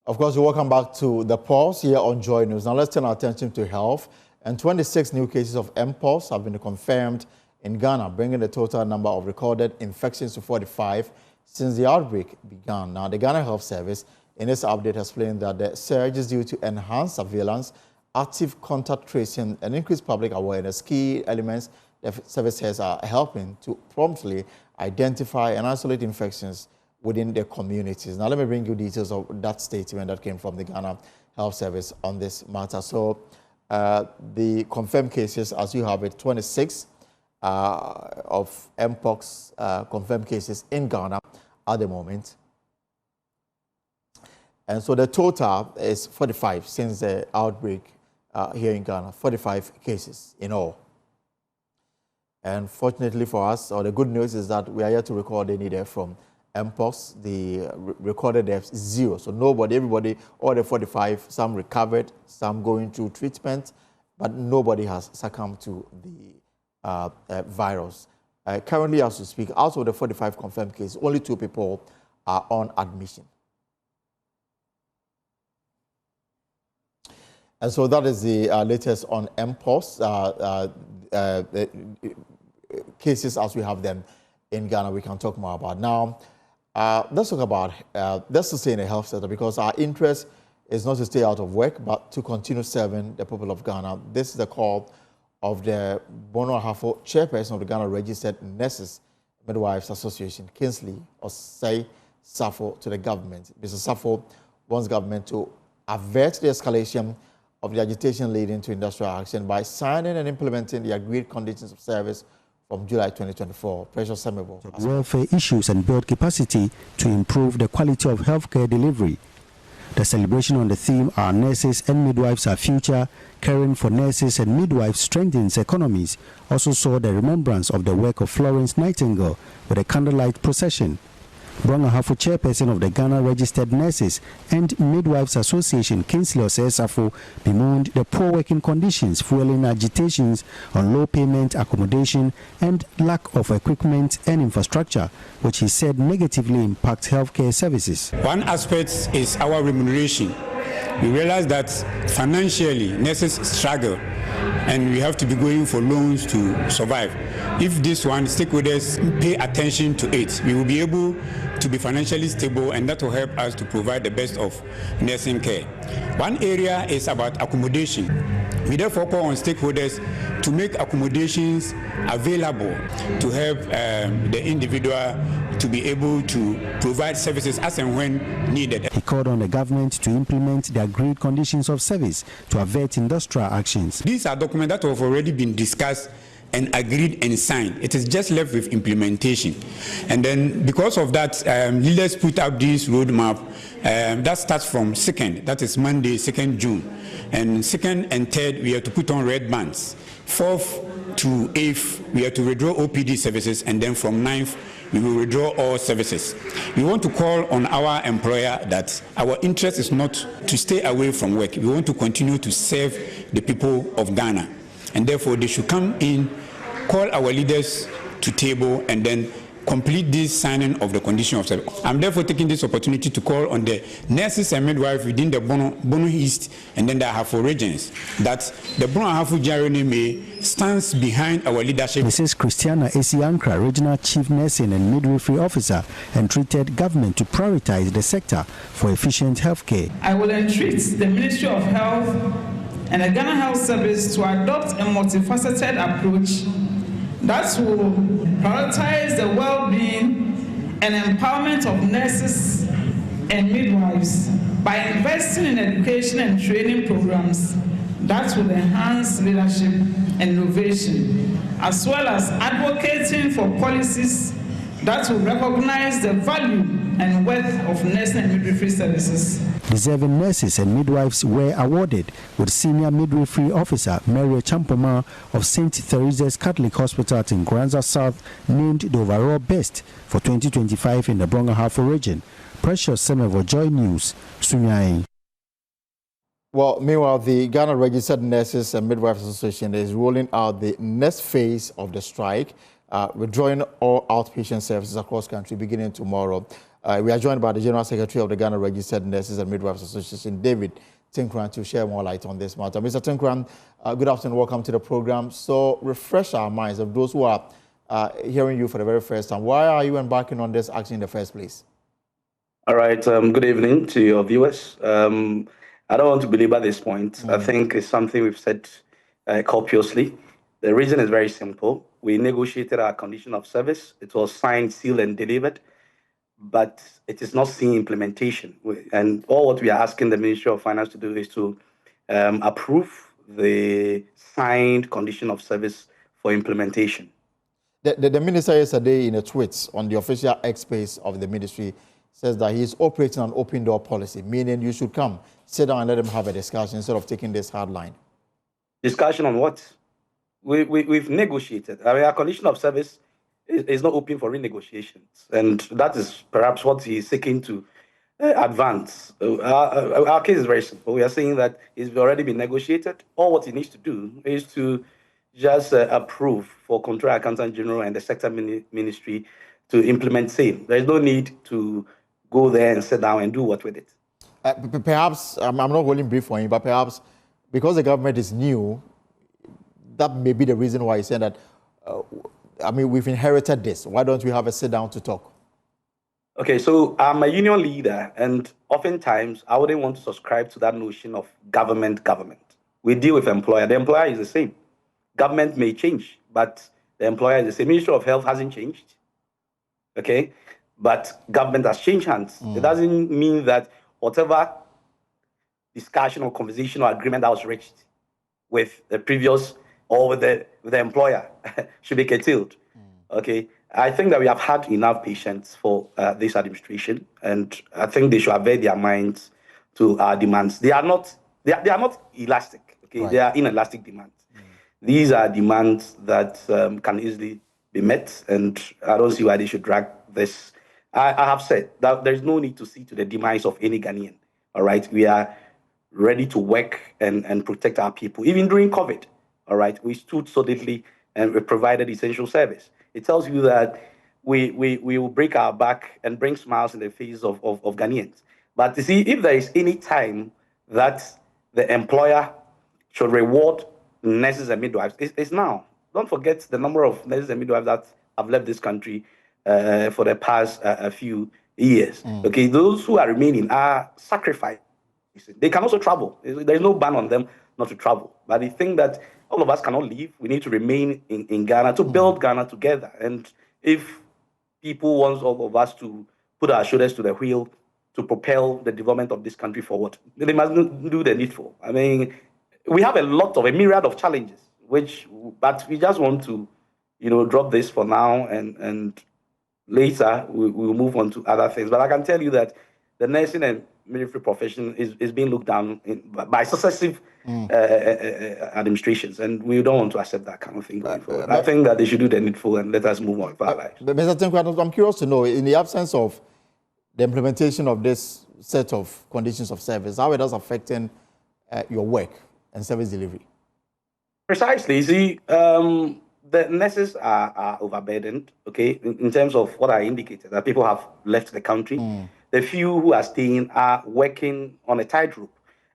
Of course, welcome back to The Pulse here on Joy News. Now let's turn our attention to health. And 26 new cases of Mpox have been confirmed in Ghana, bringing the total number of recorded infections to 45 since the outbreak began. Now, the Ghana Health Service, in its update, has explained that the surge is due to enhanced surveillance, active contact tracing, and increased public awareness. Key elements the service says are helping to promptly identify and isolate infections within their communities. Now, let me bring you details of that statement that came from the Ghana Health Service on this matter. So, the confirmed cases, as you have it, 26 of Mpox confirmed cases in Ghana at the moment. And so the total is 45 since the outbreak here in Ghana, 45 cases in all. And fortunately for us, or the good news is that we are yet to record any death from Mpox. The recorded deaths, 0. So nobody, everybody, all the 45, some recovered, some going through treatment, but nobody has succumbed to the virus. Currently, as we speak, out of the 45 confirmed cases, only 2 people are on admission. And so that is the latest on Mpox. Cases as we have them in Ghana, we can talk more about. Now, let's talk about, let's stay in the health sector, because our interest is not to stay out of work, but to continue serving the people of Ghana. This is the call of the Bono Ahafo, chairperson of the Ghana Registered Nurses Midwives Association, Kingsley Osei Safo, to the government. Mr. Safo wants government to avert the escalation of the agitation leading to industrial action by signing and implementing the agreed conditions of service from July 2024. Precious Semebo. Welfare issues and build capacity to improve the quality of healthcare delivery. The celebration on the theme "Our Nurses and Midwives Are Future, Caring for Nurses and Midwives Strengthens Economies" also saw the remembrance of the work of Florence Nightingale with a candlelight procession. Bono Ahafo, chairperson of the Ghana Registered Nurses and Midwives Association, Kingsley Osei Safo, bemoaned the poor working conditions fueling agitations on low payment, accommodation, and lack of equipment and infrastructure, which he said negatively impacts healthcare services. One aspect is our remuneration. We realize that financially nurses struggle and we have to be going for loans to survive. If this one, stakeholders pay attention to it, we will be able to be financially stable, and that will help us to provide the best of nursing care. One area is about accommodation. We therefore call on stakeholders to make accommodations available to help the individual to be able to provide services as and when needed. He called on the government to implement the agreed conditions of service to avert industrial actions. These are documents that have already been discussed and agreed and signed. It is just left with implementation. And then because of that, leaders put up this roadmap that starts from 2nd, that is Monday, 2nd June. And 2nd and 3rd, we have to put on red bands. 4th to 8th, we have to withdraw OPD services, and then from 9th, we will withdraw all services. We want to call on our employer that our interest is not to stay away from work. We want to continue to serve the people of Ghana. And therefore, they should come in, call our leaders to table, and then complete this signing of the condition of service. I'm therefore taking this opportunity to call on the nurses and midwives within the Bono East and then the Ahafo regions that the Bono Ahafo GRNNA stands behind our leadership. Mrs. Christiana Esiankra, Regional Chief Nursing and Midwifery Officer, entreated government to prioritize the sector for efficient health care. I will entreat the Ministry of Health and the Ghana Health Service to adopt a multifaceted approach that will prioritize the well-being and empowerment of nurses and midwives by investing in education and training programs that will enhance leadership and innovation, as well as advocating for policies that will recognize the value and worth of nursing and midwifery services. Deserving nurses and midwives were awarded, with Senior Midwifery Officer Mary Champoma of St. Theresa's Catholic Hospital at Nkranza South named the overall best for 2025 in the Bono Ahafo region. Precious Semebo, Joy News, Sunyai. Well, meanwhile, the Ghana Registered Nurses and Midwives Association is rolling out the next phase of the strike, withdrawing all outpatient services across country beginning tomorrow. We are joined by the General Secretary of the Ghana Registered Nurses and Midwives Association, David Tinkran, to share more light on this matter. Mr. Tinkran, good afternoon. Welcome to the program. So, refresh our minds of those who are hearing you for the very first time. Why are you embarking on this action in the first place? All right. Good evening to your viewers. I don't want to belabor this point. I think it's something we've said copiously. The reason is very simple. We negotiated our condition of service. It was signed, sealed, and delivered, but it is not seeing implementation. And all what we are asking the Ministry of Finance to do is to approve the signed condition of service for implementation. The minister yesterday in a tweet on the official X page of the ministry says that he is operating an open door policy, meaning you should come, sit down and let them have a discussion instead of taking this hard line. Discussion on what? We've negotiated. I mean, our condition of service is not open for renegotiations. And that is perhaps what he's seeking to advance. Our case is very simple. We are saying that it's already been negotiated. All what he needs to do is to just approve for Controller Accountant General and the sector ministry to implement same. There is no need to go there and sit down and do what with it. Perhaps, I'm not holding brief for him, but perhaps because the government is new, that may be the reason why he's saying that, we've inherited this. Why don't we have a sit down to talk? Okay, so I'm a union leader, and oftentimes I wouldn't want to subscribe to that notion of government. We deal with employer. The employer is the same. Government may change, but the employer is the same. Ministry of Health hasn't changed, okay? But government has changed hands. It doesn't mean that whatever discussion or conversation or agreement that was reached with the previous or with the employer should be curtailed. Okay, I think that we have had enough patience for this administration, and I think they should avert their minds to our demands. They are not elastic. Okay, right. They are inelastic demands. These are demands that can easily be met, and I don't see why they should drag this. I have said that there is no need to see to the demise of any Ghanaian. All right, we are ready to work and protect our people, even during COVID. All right, we stood solidly and we provided essential service. It tells you that we will break our back and bring smiles in the face of Ghanaians. But you see, if there is any time that the employer should reward nurses and midwives, it's now. Don't forget the number of nurses and midwives that have left this country for the past a few years. Okay, those who are remaining are sacrificed. They can also travel. There is no ban on them not to travel. But the thing that all of us cannot leave. We need to remain in Ghana to build Ghana together. And if people want all of us to put our shoulders to the wheel to propel the development of this country forward, they must do the needful. I mean, we have a myriad of challenges, but we just want to, drop this for now, and later we'll move on to other things. But I can tell you that the nursing and midwifery profession is being looked down by successive administrations, and we don't want to accept that kind of thing going forward. I think that they should do the needful and let us move on with our lives. Mr. Tinkran, I'm curious to know, in the absence of the implementation of this set of conditions of service, how it is affecting your work and service delivery? Precisely. You see, the nurses are overburdened, okay, in terms of what I indicated, that people have left the country. The few who are staying are working on a tightrope.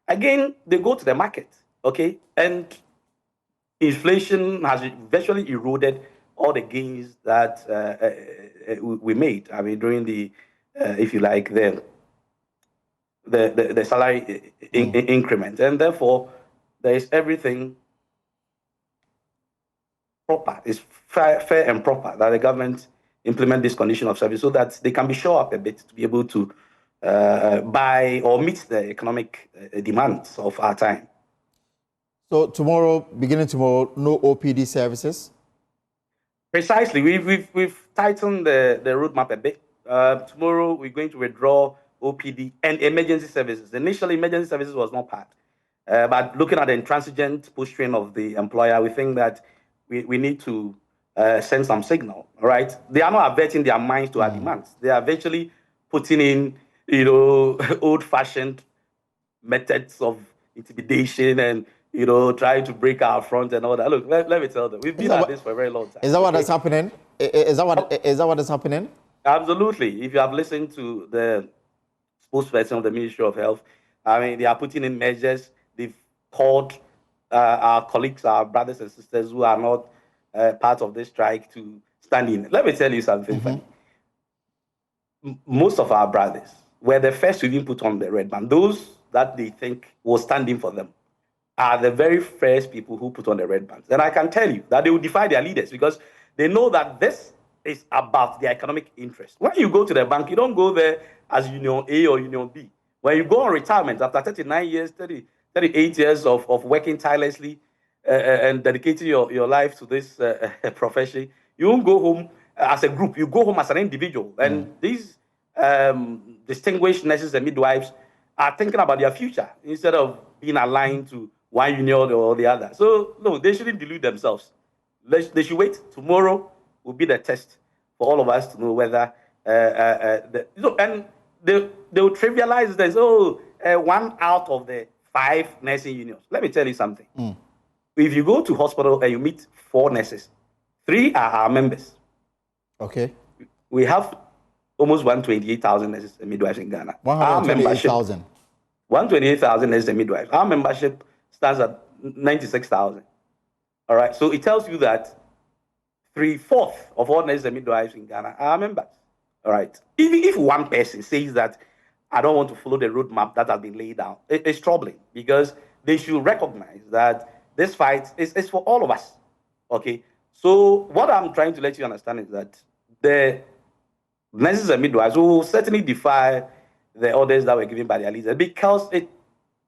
Again, they go to the market, okay? And inflation has virtually eroded all the gains that we made. I mean, during the, if you like, the salary increment. And therefore, there is everything proper. It's fair and proper that the government implement this condition of service so that they can be shored up a bit to be able to buy or meet the economic demands of our time. So beginning tomorrow, no OPD services? Precisely. We've tightened the roadmap a bit. Tomorrow, we're going to withdraw OPD and emergency services. Initially, emergency services was not part. But looking at the intransigent push-train of the employer, we think that we need to send some signal, right? They are not averting their minds to our demands. They are virtually putting in, old-fashioned methods of intimidation and, trying to break our front and all that. Look, let me tell them, we've been at this for a very long time. Is that what is happening? Is that what is happening? Absolutely. If you have listened to the spokesperson of the Ministry of Health, I mean, they are putting in measures. They've called our colleagues, our brothers and sisters who are not part of this strike to stand in. Let me tell you something funny. Most of our brothers were the first to even put on the red band. Those that they think will stand in for them are the very first people who put on the red bands. And I can tell you that they will defy their leaders because they know that this is about their economic interest. When you go to the bank, you don't go there as Union A or Union B. When you go on retirement after 39 years, 38 years of working tirelessly and dedicating your life to this profession, you won't go home as a group. You go home as an individual. And these distinguished nurses and midwives are thinking about their future instead of being aligned to one union or the other. So, no, they shouldn't delude themselves. They should wait. Tomorrow will be the test for all of us to know whether, and they will trivialize this. Oh, 1 out of the 5 nursing unions. Let me tell you something. If you go to hospital and you meet 4 nurses, 3 are our members. Okay. We have almost 128,000 nurses and midwives in Ghana. 128,000. 128,000 nurses and midwives. Our membership stands at 96,000. All right. So it tells you that 3/4 of all nurses and midwives in Ghana are members. All right. If one person says that I don't want to follow the roadmap that has been laid out, it's troubling because they should recognize that this fight is for all of us. Okay. So what I'm trying to let you understand is that the nurses and midwives will certainly defy the orders that were given by their leaders because it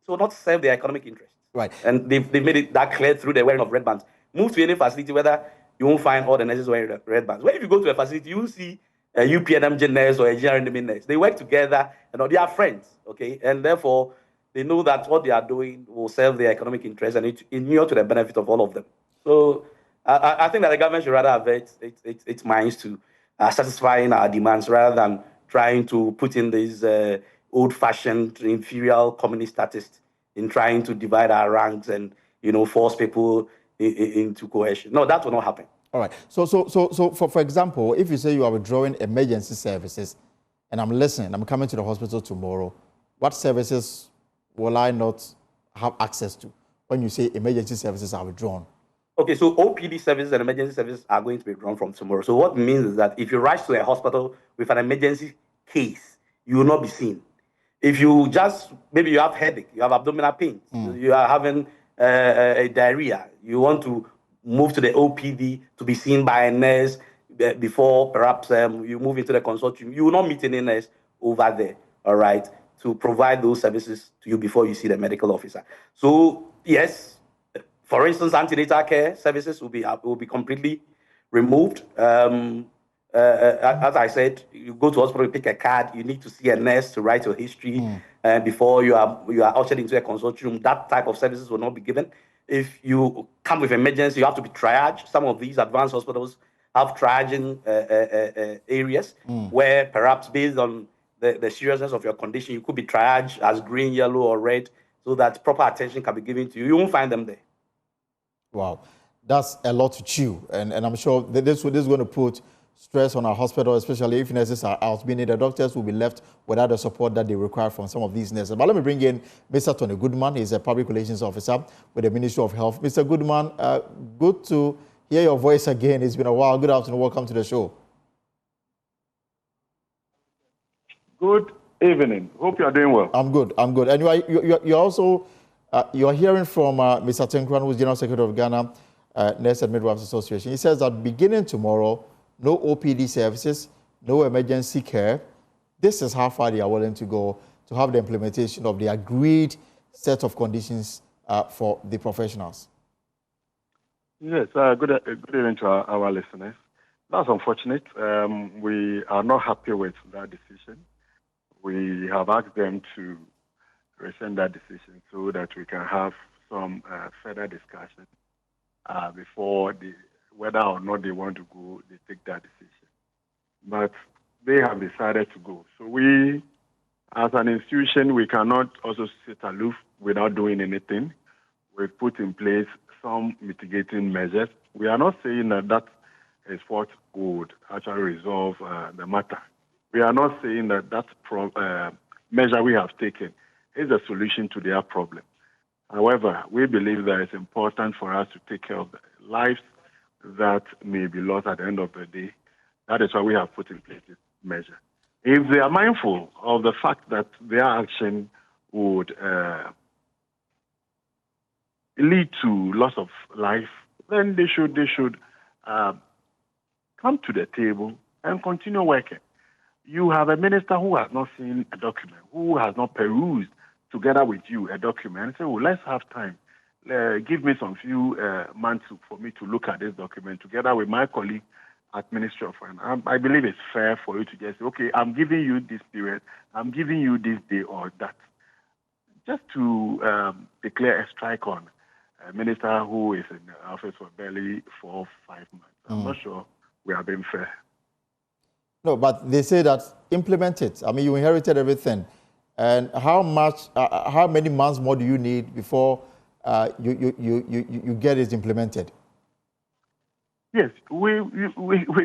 will not serve their economic interests. Right. And they've made it that clear through the wearing of red bands. Move to any facility, whether you won't find all the nurses wearing red bands. Well, if you go to a facility, you will see a UPNMG nurse or a GRNNA nurse. They work together and they are friends, okay? And therefore, they know that what they are doing will serve their economic interests and it inure to the benefit of all of them. So I think that the government should rather avert its minds to satisfying our demands rather than trying to put in these old-fashioned imperial communist statistics in trying to divide our ranks and force people into coercion. No, that will not happen. All right. So for example, if you say you are withdrawing emergency services, and I'm listening, I'm coming to the hospital tomorrow, what services will I not have access to when you say emergency services are withdrawn? Okay, so OPD services and emergency services are going to be withdrawn from tomorrow. So what it means is that if you rush to a hospital with an emergency case, you will not be seen. If you maybe you have headache, you have abdominal pain, you are having a diarrhea, you want to move to the OPD to be seen by a nurse before perhaps you move into the consultation, you will not meet any nurse over there, all right, to provide those services to you before you see the medical officer. So yes, for instance, antenatal care services will be completely removed. As I said, you go to hospital, you pick a card, you need to see a nurse to write your history before you are ushered into a consultation room. That type of services will not be given. If you come with emergency, you have to be triaged. Some of these advanced hospitals have triaging areas where perhaps based on the seriousness of your condition, you could be triaged as green, yellow, or red so that proper attention can be given to you. You won't find them there. Wow. That's a lot to chew. And I'm sure that this is going to put stress on our hospital, especially if nurses are out, meaning the doctors will be left without the support that they require from some of these nurses. But let me bring in Mr. Tony Goodman. He's a public relations officer with the Ministry of Health. Mr. Goodman, good to hear your voice again. It's been a while. Good afternoon. Welcome to the show. Good evening. Hope you are doing well. I'm good. And you're also you're hearing from Mr. Tenkran, who's General Secretary of Ghana Nurse and Midwives Association. He says that beginning tomorrow, no OPD services, no emergency care. This is how far they are willing to go to have the implementation of the agreed set of conditions for the professionals. Yes, good evening to our listeners. That's unfortunate. We are not happy with that decision. We have asked them to rescind that decision so that we can have some further discussion before whether or not they want to go, they take that decision. But they have decided to go. So we, as an institution, we cannot also sit aloof without doing anything. We've put in place some mitigating measures. We are not saying that is what would actually resolve the matter. We are not saying that measure we have taken is a solution to their problem. However, we believe that it's important for us to take care of the lives that may be lost at the end of the day. That is why we have put in place this measure. If they are mindful of the fact that their action would lead to loss of life, then they should come to the table and continue working. You have a minister who has not seen a document, who has not perused together with you a document, and say, well, let's have time. Give me some few months for me to look at this document together with my colleague at Ministry of Finance. I believe it's fair for you to just say, okay, I'm giving you this period, I'm giving you this day or that. Just to declare a strike on a minister who is in the office for barely 4 or 5 months. I'm not sure we are being fair. No, but they say that implement it. I mean, you inherited everything. And how many months more do you need before you get it implemented? Yes, we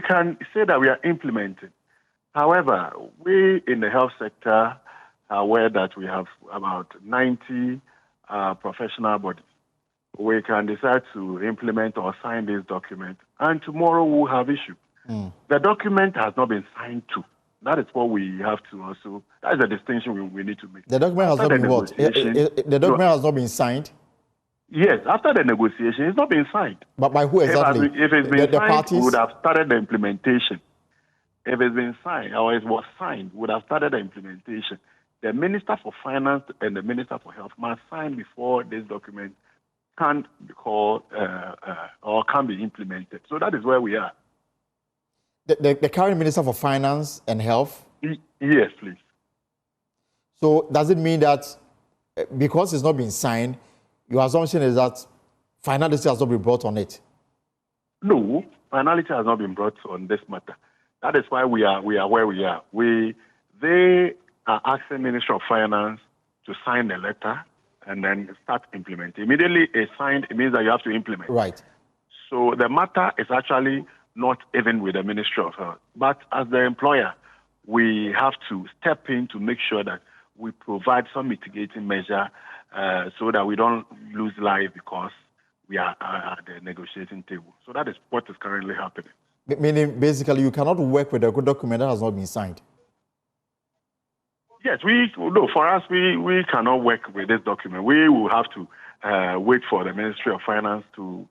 can say that we are implementing. However, we in the health sector are aware that we have about 90 professional bodies. We can decide to implement or sign this document, and tomorrow we'll have issue. The document has not been signed to. That is what we have to also, that is a distinction we need to make. The document has not been what? The document has not been signed? Yes, after the negotiation, it's not been signed. But by who exactly? If it's been the signed, parties? we would have started the implementation. If it's been signed, or it was signed, we would have started the implementation. The Minister for Finance and the Minister for Health must sign before this document can be called or can be implemented. So that is where we are. The current Minister for Finance and Health? Yes, please. So does it mean that because it's not been signed, your assumption is that finality has not been brought on it? No, finality has not been brought on this matter. That is why we are where we are. They are asking Ministry of Finance to sign the letter and then start implementing. Immediately it's signed, it means that you have to implement. Right. So the matter is actually not even with the Ministry of Health. But as the employer, we have to step in to make sure that we provide some mitigating measure so that we don't lose life because we are at the negotiating table. So that is what is currently happening. Meaning, basically, you cannot work with a good document that has not been signed. Yes, for us, we cannot work with this document. We will have to wait for the Ministry of Finance to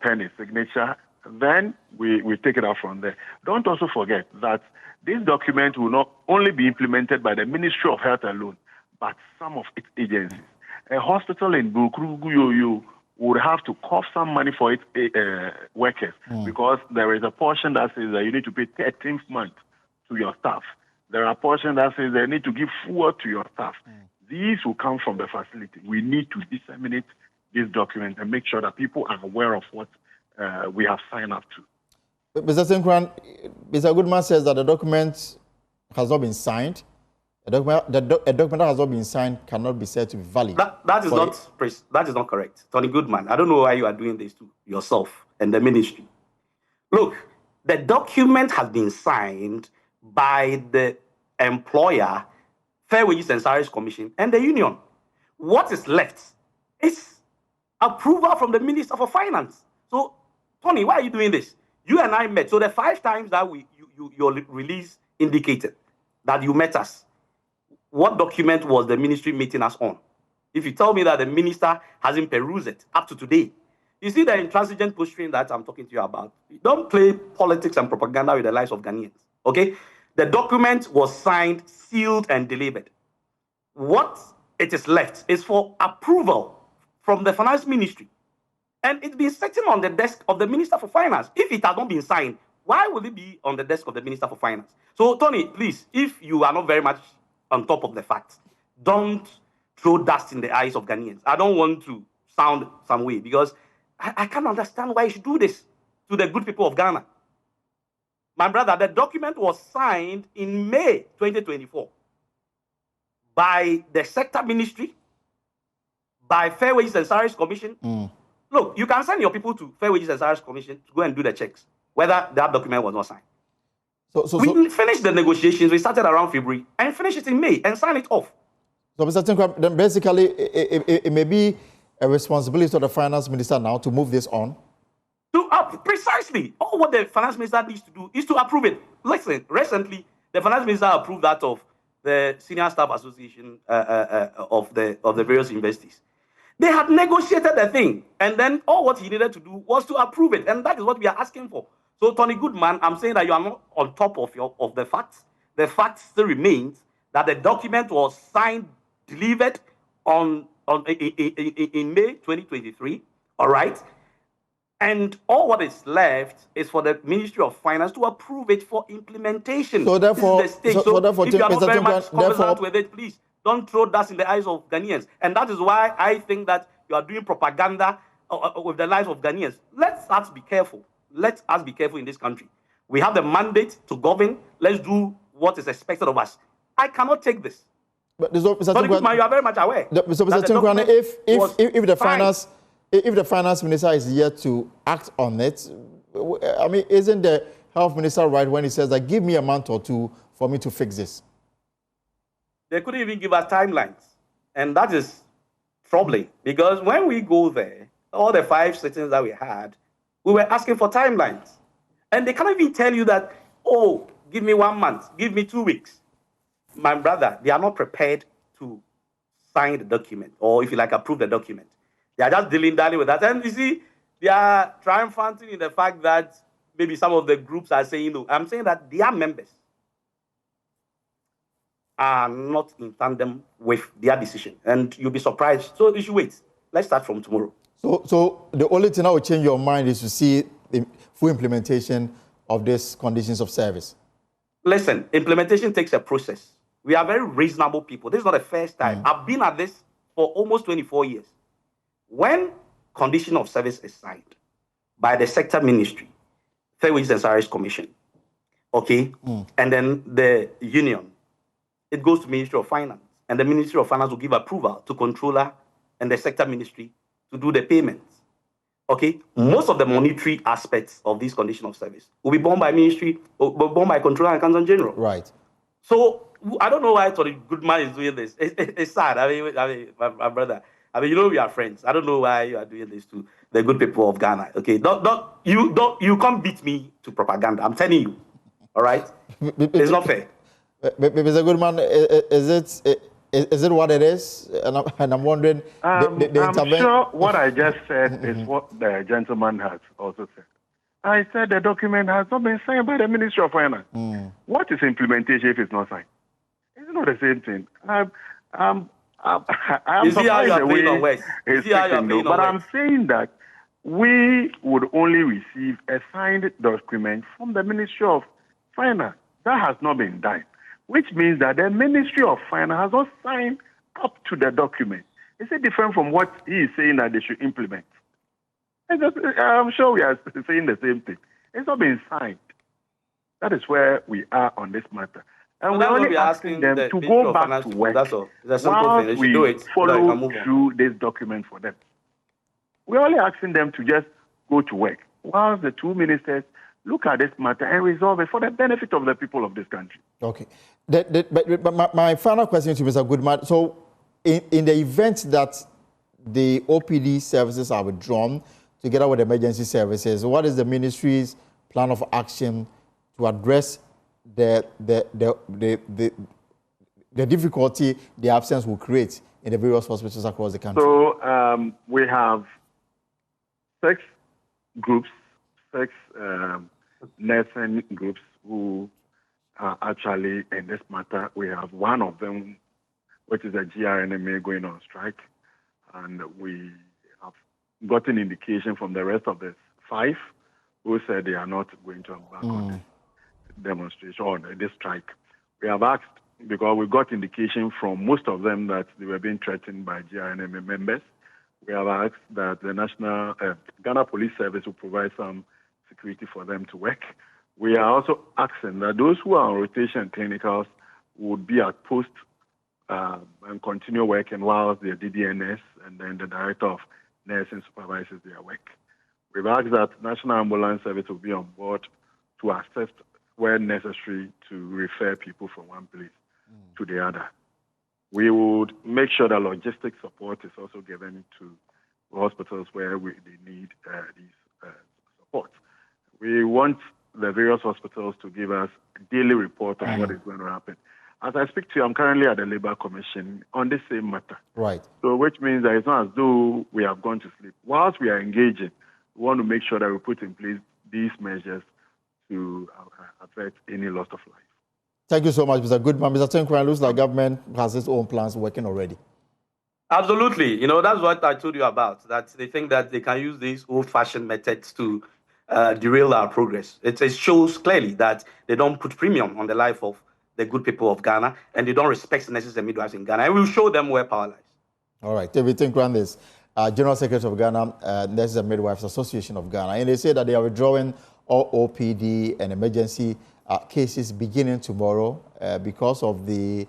pen its signature. Then we take it out from there. Don't also forget that this document will not only be implemented by the Ministry of Health alone, but some of its agencies. A hospital in Bukurugu would have to cough some money for its workers because there is a portion that says that you need to pay 13th month to your staff. There are a portion that says they need to give food to your staff. These will come from the facility. We need to disseminate this document and make sure that people are aware of what we have signed up to. Mr. Sinkran, Mr. Goodman says that the document has not been signed. A document that has not been signed cannot be said to be valid. That is not correct. Tony Goodman, I don't know why you are doing this to yourself and the ministry. Look, the document has been signed by the employer, Fair Wages and Salaries Commission, and the union. What is left is approval from the Minister for Finance. So, Tony, why are you doing this? You and I met. So the 5 times that your release indicated that you met us, what document was the ministry meeting us on? If you tell me that the minister hasn't perused it up to today, you see the intransigent posturing that I'm talking to you about. Don't play politics and propaganda with the lives of Ghanaians, okay? The document was signed, sealed, and delivered. What it is left is for approval from the finance ministry. And it's been sitting on the desk of the Minister for Finance. If it has not been signed, why will it be on the desk of the Minister for Finance? So, Tony, please, if you are not very much on top of the facts, don't throw dust in the eyes of Ghanaians. I don't want to sound some way because I can't understand why you should do this to the good people of Ghana. My brother, the document was signed in May 2024 by the sector ministry, by Fair Wages and Salaries Commission. Look, you can send your people to Fair Wages and Salaries Commission to go and do the checks. whether that document was not signed. So we finished the negotiations. We started around February and finished it in May and signed it off. So, Mr. Tinkra, then basically, it may be a responsibility of the finance minister now to move this on. Precisely. All what the finance minister needs to do is to approve it. Listen, recently, the finance minister approved that of the Senior Staff Association of the various universities. They had negotiated the thing, and then all what he needed to do was to approve it, and that is what we are asking for. So, Tony Goodman, I'm saying that you are not on top of the facts. The fact still remains that the document was signed, delivered in May 2023. All right. And all what is left is for the Ministry of Finance to approve it for implementation. So therefore, this is the stage. If you are not very much conversant with it, please don't throw dust in the eyes of Ghanaians. And that is why I think that you are doing propaganda with the lives of Ghanaians. Let us be careful. Let us be careful in this country. We have the mandate to govern. Let's do what is expected of us. I cannot take this. But Mr. Tinkra, you are very much aware. Mr. Tinkra, if the finance minister is yet to act on it, I mean, isn't the health minister right when he says that give me a month or two for me to fix this? They couldn't even give us timelines. And that is troubling because when we go there, all the 5 sittings that we had, we were asking for timelines. And they cannot even tell you that, oh, give me 1 month, give me 2 weeks. My brother, they are not prepared to sign the document or, if you like, approve the document. They are just dilly-dally with that. And you see, they are triumphing in the fact that maybe some of the groups are saying no. I'm saying that their members are not in tandem with their decision. And you'll be surprised. So you should wait. Let's start from tomorrow. So the only thing that will change your mind is to see the full implementation of these conditions of service. Listen, implementation takes a process. We are very reasonable people. This is not the first time. I've been at this for almost 24 years. When condition of service is signed by the sector ministry, Fair Wages and Salaries Commission, okay, and then the union, it goes to Ministry of Finance, and the Ministry of Finance will give approval to controller and the sector ministry to do the payments. Okay, most of the monetary aspects of this condition of service will be borne by ministry, or borne by controller and accountant general. Right. So I don't know why Tony Goodman is doing this. It's sad. I mean, my brother. I mean, you know we are friends. I don't know why you are doing this to the good people of Ghana. Okay, you can't beat me to propaganda. I'm telling you. All right, it's not fair. Mr. Goodman, is it what it is? And I'm wondering. I'm sure what I just said is what the gentleman has also said. I said the document has not been signed by the Ministry of Finance. What is implementation if it's not signed? It's not the same thing. I'm surprised the way it's taken, but I'm saying that we would only receive a signed document from the Ministry of Finance. That has not been done, which means that the Ministry of Finance has not signed up to the document. Is it different from what he is saying that they should implement? I'm sure we are saying the same thing. It's not been signed. That is where we are on this matter. And we're only asking them to go back to work while we follow through this document for them. We're only asking them to just go to work while the 2 ministers look at this matter and resolve it for the benefit of the people of this country. Okay. But my final question to Mr. Goodman, so in the event that the OPD services are withdrawn together with emergency services, what is the ministry's plan of action to address the difficulty the absence will create in the various hospitals across the country? So we have 6 groups, 6 nursing groups who are actually in this matter. We have one of them, which is the GRNNA, going on strike, and we have gotten indication from the rest of the 5 who said they are not going to embark on this demonstration or this strike. We have asked, because we got indication from most of them that they were being threatened by GRNNA members. We have asked that the National Ghana Police Service will provide some security for them to work. We are also asking that those who are on rotation clinicals would be at post and continue working while the DDNS and then the Director of Nursing supervises their work. We've asked that National Ambulance Service will be on board to assist where necessary to refer people from one place to the other. We would make sure that logistic support is also given to hospitals where they need these support. We want the various hospitals to give us a daily report on what is going to happen. As I speak to you, I'm currently at the Labour Commission on this same matter. Right. So which means that it's not as though we have gone to sleep. Whilst we are engaging, we want to make sure that we put in place these measures to avert any loss of life. Thank you so much, Mr. Goodman. Mr. Tenkran, it looks like government has its own plans working already. Absolutely. You know, that's what I told you about, that they think that they can use these old-fashioned methods to derail our progress. It shows clearly that they don't put premium on the life of the good people of Ghana, and they don't respect the nurses and midwives in Ghana. And we'll show them where power lies. All right. David Tenkran is General Secretary of Ghana, Nurses and Midwives Association of Ghana. And they say that they are withdrawing all OPD and emergency cases beginning tomorrow because of the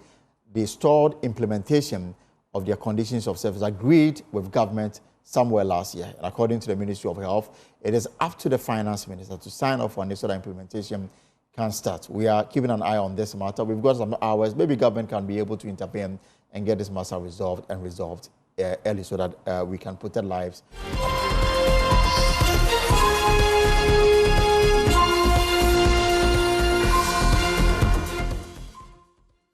stalled implementation of their conditions of service agreed with government somewhere last year. And according to the Ministry of Health, it is up to the Finance Minister to sign off on this so that implementation can start. We are keeping an eye on this matter. We've got some hours. Maybe government can be able to intervene and get this matter resolved early so that we can protect lives.